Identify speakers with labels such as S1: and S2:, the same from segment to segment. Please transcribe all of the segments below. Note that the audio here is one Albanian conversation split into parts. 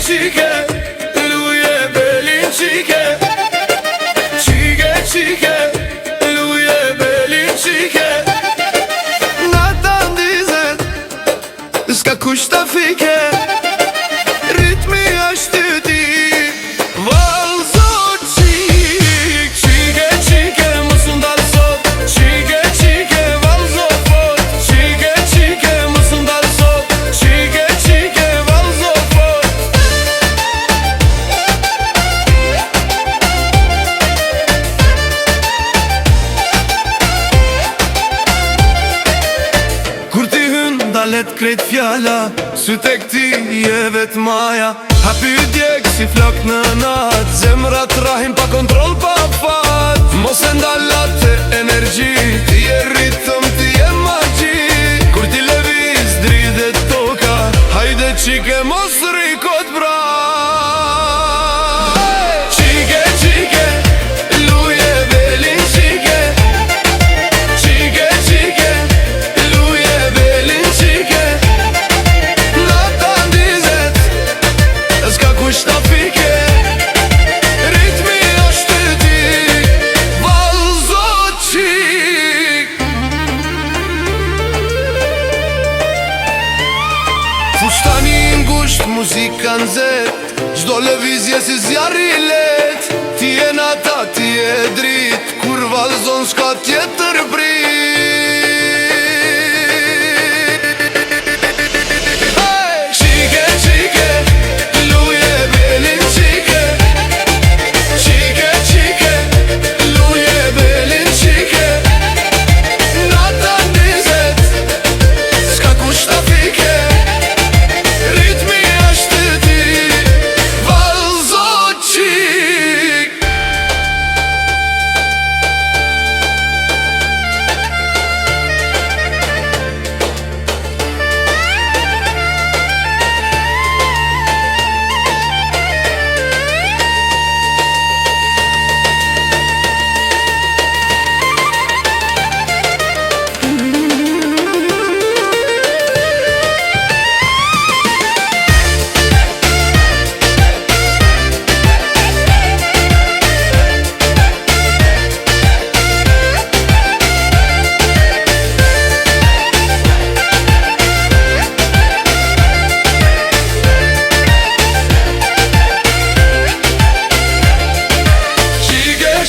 S1: qike, luje belin qike. Qike, qike, luje belin qike. Nata ndizet, s'ka kush ta fike. Ritmi ashtë ty, valzo qik. Qike, qike, mos ndal sot. Qike, qike, valzo fort. Qike, qike, mos ndal sot. Qike, qike, valzo fort. Kur ti hyn dalet krejt fjala, syt e këti je vet maja. Hapi y djeg si flok në nat, zemrat rahin pa kontrol pa fat. Mos e ndalat e energji, ti je ritëm, ti je magji. Kur ti lëviz dridhet toka, hajde qike mos rikot bra. Qike, qike, luje belin qike. Qike, qike, luje belin qike. Nata ndizet, s'ka kush ta fike. Ritmi është ty, valzo qik. Fustani ngusht, muzika nxet, çdo lëvizje si zjarri let. Ti e nata, ti e drit, kur valzon s'ka tjetër prit. Qike, qike, luje belin qike. Qike, qike, luje belin qike. Nata ndizet, s'ka kush ta fike. Ritmi është ty, valzo qik.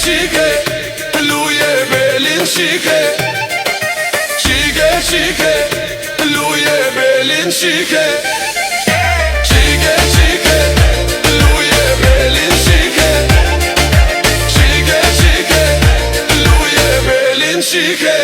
S1: Qike, luje belin qike. Qike, qike, luje belin qike. Qike, qike, luje belin qike. Qike, qike, luje belin qike.